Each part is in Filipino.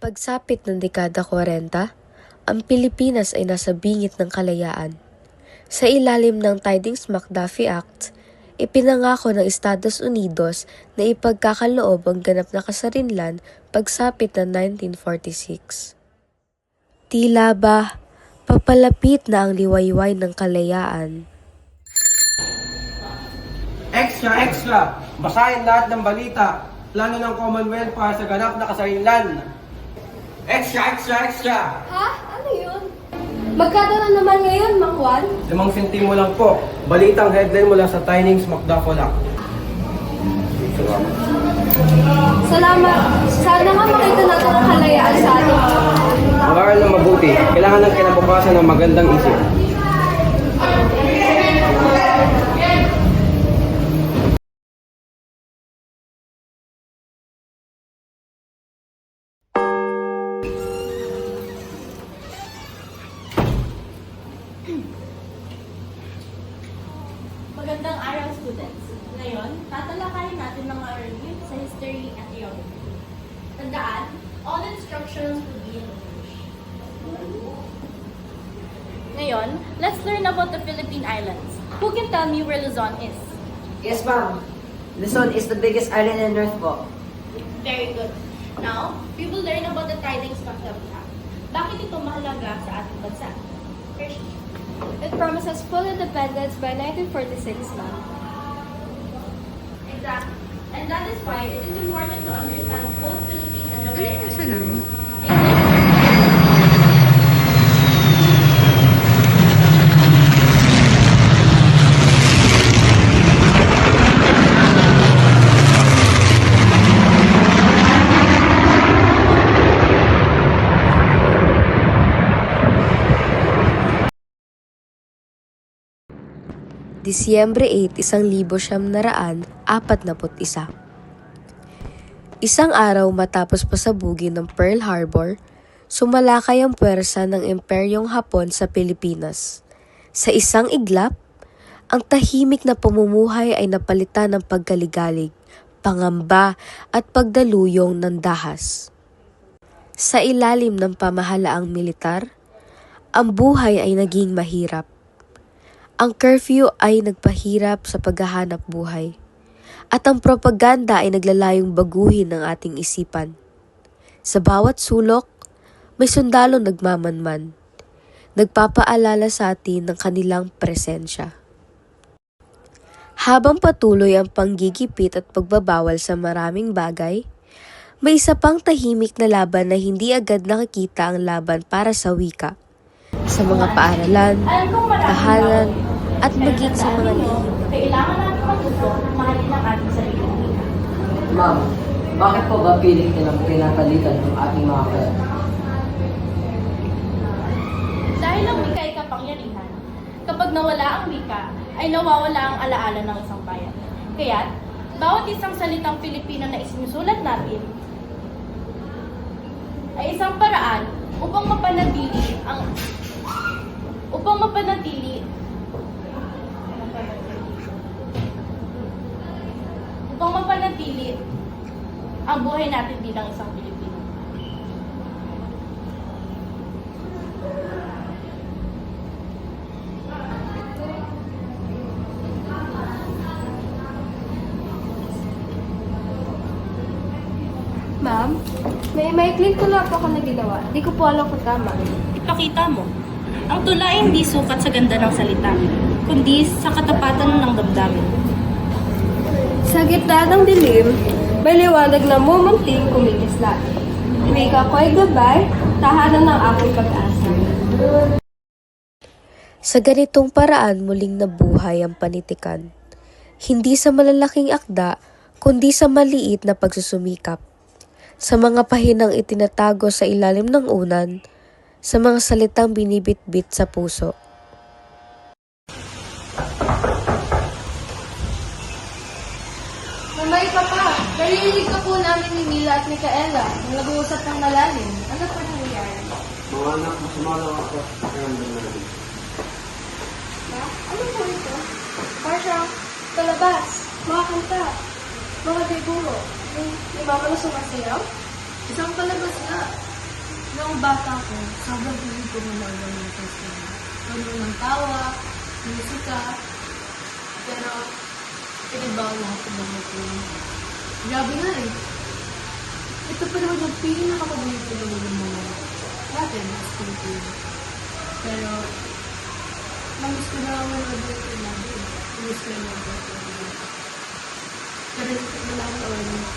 Pagsapit ng dekada 40, ang Pilipinas ay nasa bingit ng kalayaan. Sa ilalim ng Tidings-McDuffie Act, ipinangako ng Estados Unidos na ipagkakaloob ang ganap na kasarinlan pagsapit ng 1946. Tila ba, papalapit na ang liwayway ng kalayaan. Extra, extra! Basahin lahat ng balita, plano ng Commonwealth para sa ganap na kasarinlan. Extra, extra, extra! Ha? Ano yun? Magkano na naman ngayon, Mang Juan? 5 sentimo lang po. Balitang headline mula sa Tidings-McDuffie Act. Salamat. Sana nga makita natin ang kalayaan sa ating mga Mag-aaral ng mabuti. Kailangan ng kinabukasan ng magandang isip. Magandang araw, students. Ngayon, tatalakayin natin mga review sa history at geography. Tandaan, all instructions will be in English. Ngayon, let's learn about the Philippine Islands. Who can tell me where Luzon is? Yes, ma'am. Luzon is the biggest island on Earth po. Very good. Now, we will learn about the Tidings-McDuffie Act. Bakit ito mahalaga sa ating bansa? First, It promises full independence by 1946, ma'am. exactly. And that is why it is important to understand both Philippine and American. Disyembre 8, 1941. Isang araw matapos pasabugin ng Pearl Harbor, sumalakay ang puwersa ng Imperyong Hapon sa Pilipinas. Sa isang iglap, ang tahimik na pamumuhay ay napalitan ng pagkaligalig, pangamba at pagdaluyong ng dahas. Sa ilalim ng pamahalaang militar, ang buhay ay naging mahirap. Ang curfew ay nagpahirap sa paghahanap buhay. At ang propaganda ay naglalayong baguhin ang ating isipan. Sa bawat sulok, may sundalong nagmamanman. Nagpapaalala sa atin ng kanilang presensya. Habang patuloy ang panggigipit at pagbabawal sa maraming bagay, may isa pang tahimik na laban na hindi agad nakikita ang laban para sa wika. Sa mga paaralan, tahanan, at maging sa mga lihim. Kailangan natin matuto mahalin ang ating sarili. Ma'am, bakit po ba pilit nilang pinapalitan ng ating mga kaya? Dahil ang wika ay kapangyarihan. Kapag nawala ang wika, ay nawawala ang alaala ng isang bayan. Kaya't, bawat isang salitang Pilipino na isinusulat natin ay isang paraan upang mapanatili ang buhay natin bilang isang Pilipino. Ma'am, may maikling tula po ako na ginawa. Di ko po alam kung tama. Ipakita mo. Ang tula ay hindi sukat sa ganda ng salita, kundi sa katapatan ng damdamin. Sa gitna ng dilim, may liwanag na mumunting kumikislap. Wika ko ay gabay, tahanan ng aking pag-asa. Sa ganitong paraan muling nabuhay ang panitikan. Hindi sa malalaking akda, kundi sa maliit na pagsusumikap. Sa mga pahinang itinatago sa ilalim ng unan, sa mga salitang binibitbit sa puso. Mamay papa, narinig ka po namin ni Mila at Micaela na nag-uusap ng malalim. Ano po nangyayari? Mga anak, masama lang ako. Kaya Ha? Ano po ito? Marsha, palabas, mga kanta, mga deburo, yung mama na sumasayaw? Isang palabas nga. Noong bata ko, sobrang hilig ko manood ng festival. Manood ng tawa, musika, pero pinagbawa lahat ng mga ito. Grabe nga eh. Ito pa naman yung pinakapabilis ko ng mga natin sa Pilipino. Pero, namiss ko na manood ng ito namin. Namiss ko na manood ng ito. Pero wala ko oras.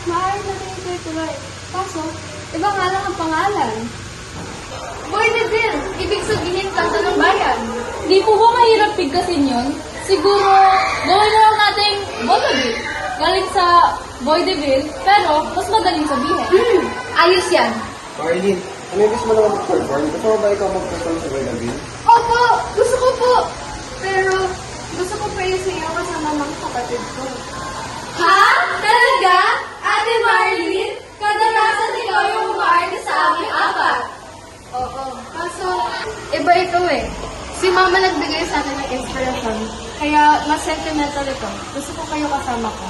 Maaari natin ituloy. Kaso, iba nga lang ang pangalan. Boy de Bill, ibig sabihin kanta ng bayan. Di po ba mahirap bigkasin yun? Siguro, gawin na lang nating vaudeville. Galing sa Boy de Bill, pero mas madaling sabihin. Ayos yan. Marlene, gusto mo naman mag-perform? Gusto mo ba ikaw mag-perform sa Gabi? Opo, gusto ko po. Pero, gusto ko pa yung sayo kasama mga kapatid ko. Ha? Talaga? Ate Marlene? Kadalasan ikaw yung umaarte sa aming apat. Oo. Kaso, iba ito eh. Si Mama nagbigay sa akin ng inspiration. Kaya, mas sentimental ito. Gusto ko kayo kasama ko.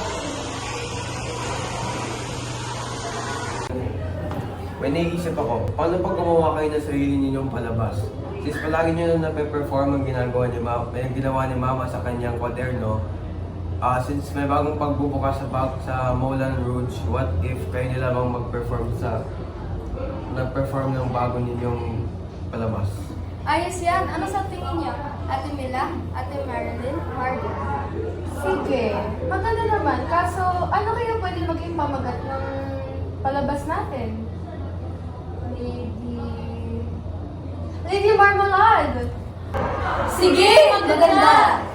May naiisip ako, paano pag gumawa kayo ng sarili ninyong palabas? Since palagi nyo na nape-perform ang ginagawa ni Mama, ang ginawa ni Mama sa kanyang kwaderno, since may bagong pagbubukas sa Moulin Rouge, what if kayo nila bang nag-perform ng bago ninyong palabas? Ayos yan. Ano sa tingin niyo? Ate Mila? Ate Marilyn? Marvin? Sige. Maganda naman. Kaso, ano kaya pwede maging pamagat ng palabas natin? Lady Marmalade! Sige! Maganda!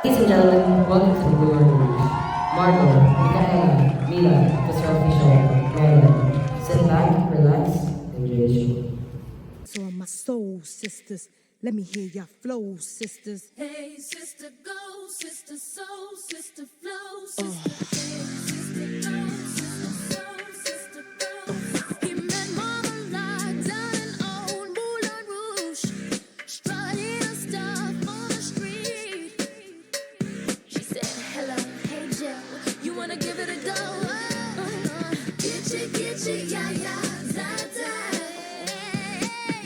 Ladies and gentlemen, welcome to the Moulin Rouge. Marco, Micaela, Mila, Mr. Official, Marilyn. Sit back, relax, enjoy the show. So are my soul sisters. Let me hear your flow, sisters. Hey, sister, go, sister, soul, sister, flow, sister. Hey, sister, go, sister, soul, sister, flow. He met Marmalade down in old Moulin Rouge, strutting her stuff on the street. She said, hello, hey, Joe, you wanna give it a go? Get you, yeah, yeah, da, da.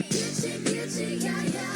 Get you, yeah, yeah.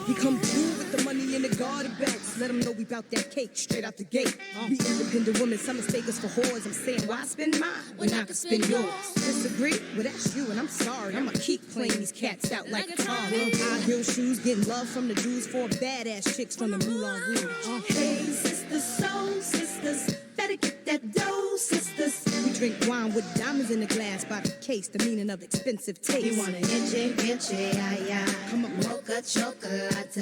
He come through with the money in the garden bags. Let him know we bout that cake straight out the gate. We independent women, some mistake us for whores. I'm saying, why spend mine when I can spend yours? Disagree? Well, that's you, and I'm sorry. I'ma keep playing these cats out like a car. High heel shoes, getting love from the Jews, 4 badass chicks from the Moulin Rouge. Hey, sisters, soul sisters, better get that dough, sisters. We drink wine with diamonds in the glass by the case, the meaning of expensive taste. You want an inche, pinche, ay, ay. Come on. Mocha chocolate.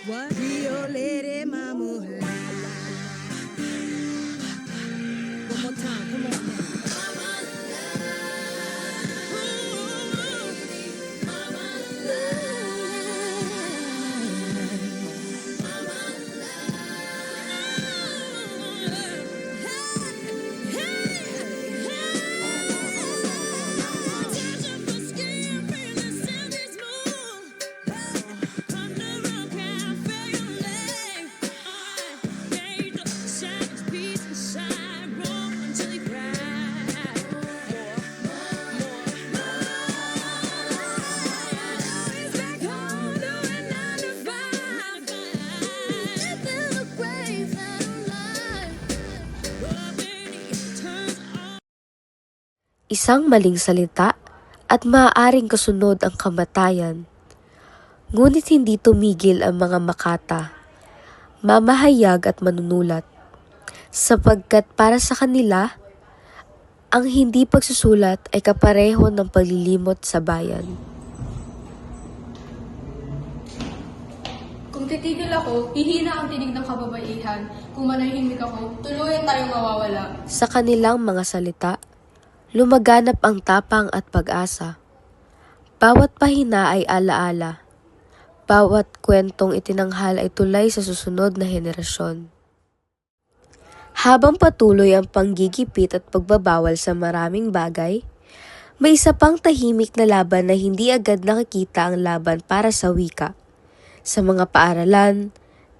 What? Rio Lady Mama. One more time, come on now. Isang maling salita at maaaring kasunod ang kamatayan. Ngunit hindi tumigil ang mga makata, mamahayag at manunulat, sapagkat para sa kanila, ang hindi pagsusulat ay kapareho ng paglilimot sa bayan. Kung titigil ako, hihina ang tinig ng kababaihan. Kung manahimik ako, tuluyan tayong mawawala. Sa kanilang mga salita, lumaganap ang tapang at pag-asa. Bawat pahina ay alaala. Bawat kwentong itinanghal ay tulay sa susunod na henerasyon. Habang patuloy ang panggigipit at pagbabawal sa maraming bagay, may isa pang tahimik na laban na hindi agad nakikita ang laban para sa wika. Sa mga paaralan,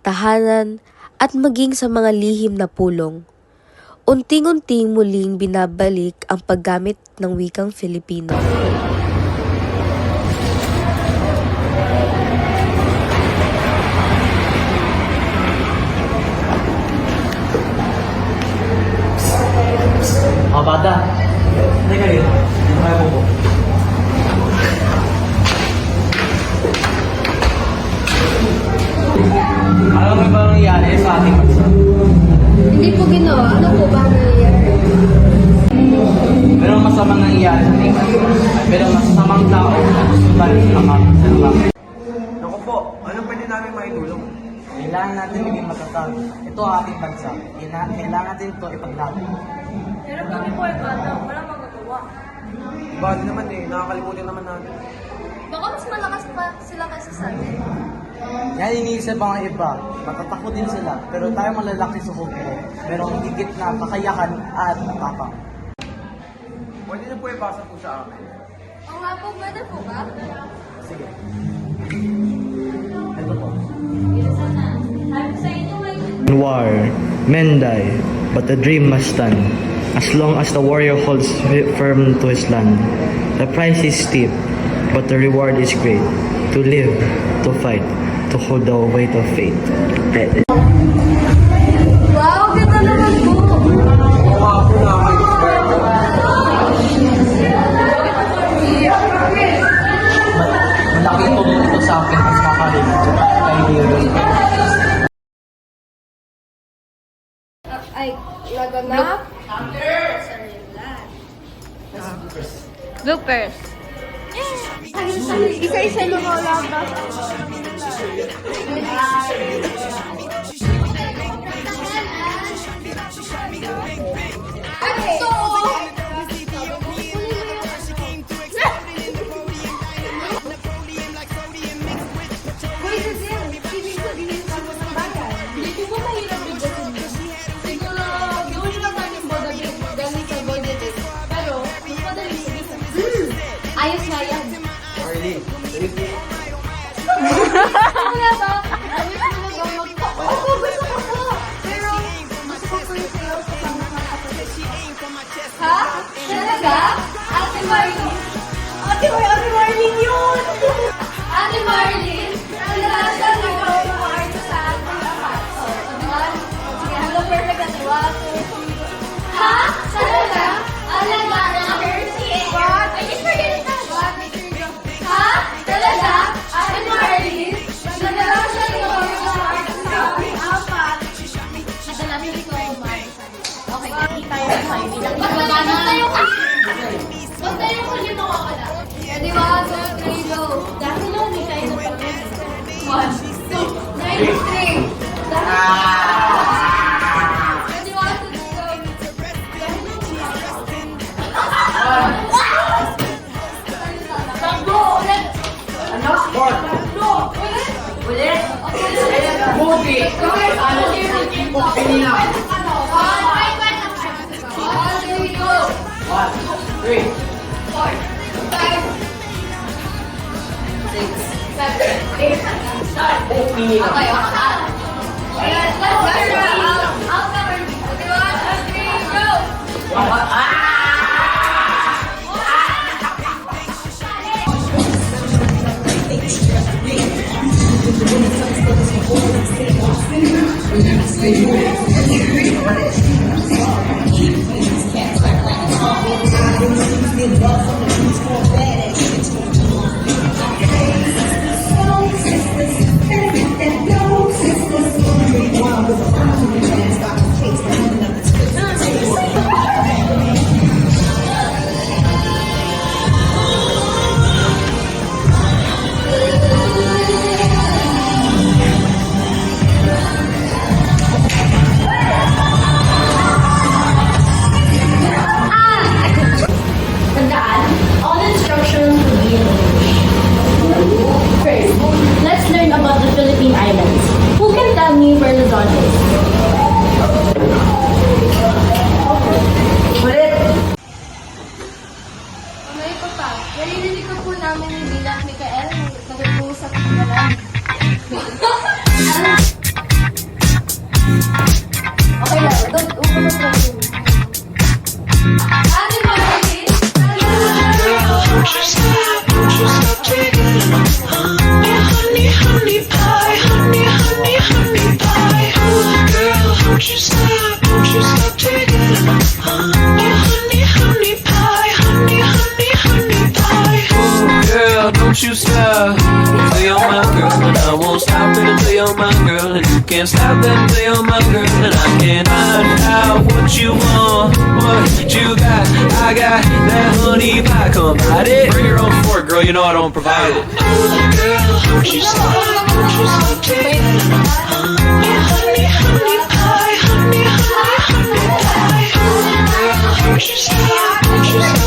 tahanan, at maging sa mga lihim na pulong. Unting-unting muling binabalik ang paggamit ng wikang Filipino. Mga bata, teka rin, dito kayo po. Alam mo ba nangyayari sa ating bansa? Hindi po ginawa. Ano po ba nangyayari? Merong masamang nangyayari sa ating bansa. Ay merong masamang tao na gusto tayo sa mga. Naku po, anong pwede namin maitulong? Kailangan natin maging matatag. Ito ang ating bansa. Kailangan natin ito ipaglaban. Pero kami po ay bata, wala magagawa. Bakit naman nakakalimutan naman natin. Baka mas malakas pa sila kaysa sa atin. Yan iniisip ang iba. Matatakot din sila. Pero tayo malalaki sa hukbo. Merong higit na kakayakan at tapang. Pwede na po ipasa po sa akin. Oo nga po, pwede po ba? Sige. Ito po. War, men die, but the dream must stand. As long as the warrior holds firm to his land. The price is steep, but the reward is great. To live, to fight, to hold the weight of fate. Wow, ganda naman po! Oo po na Malaki tulong ito sa akin at kakarin. Ay, laganap? Bloopers. Isa-isa yung mga labas. Hindi po ba mahirap bigyan niyo? Siguro, gawin lang tayo ng boda galing sa boy debate. Pero, mas madali sabihin. Ayos nga yan. Arlene, Wala ba? Ayos na ba magpa... Opo, gusto ko po. Pero, gusto ko po yung sayo sa mga kapatid. Ha? Talaga? Ate Marlene? Ate Marlene yun! Ate Marlene? Nalalasan na ko yung art sa ating lahat. Sige, hello, perfect ate. 1, 2, 3. Ha? Talaga? Alaga na? What? I just forget it now. What? Ha? Talaga? Ate Marlene? Nalalasan na ko yung art sa ating apat. Nadalasin ko yung mga. Okay, hindi tayo sa Pagkakita tayo Tandaan, all instructions will be in English. First, let's learn about the Philippine Islands. Who can tell me where Luzon is? Mamaya pa pa, narinig ko po namin ni Bila at Mikael nag-uusap ng galang. Okay lang, don't open the problem. Ate Marlene! Girl, don't you stop until you're my girl, and I won't stop it until you're my girl, and you can't stop it until you're my girl, and I can't find out what you want, what you got. I got that honey pie, come bite it. Bring your own fork, girl, you know I don't provide it. Girl, don't you stop taking it. Honey, honey pie, honey, honey pie. Girl, don't you stop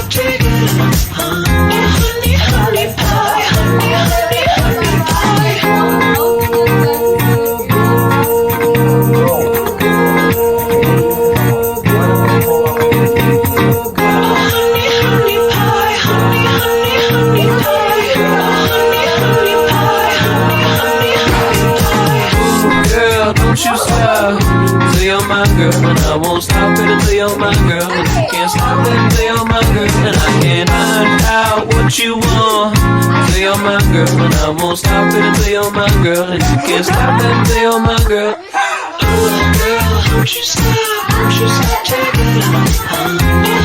taking it. Honey, honey pie, honey, honey pie. Honey, honey pie, honey, honey, honey pie. Honey, honey pie, honey, honey pie. Girl, don't you stop till you're my girl, and I won't stop it until you're my girl, and you can't stop it until you're my girl, and I can't find out what you want till you're my girl, and I won't stop it until you're my girl, and you can't stop it until you're my girl. Girl, don't you stop taking it.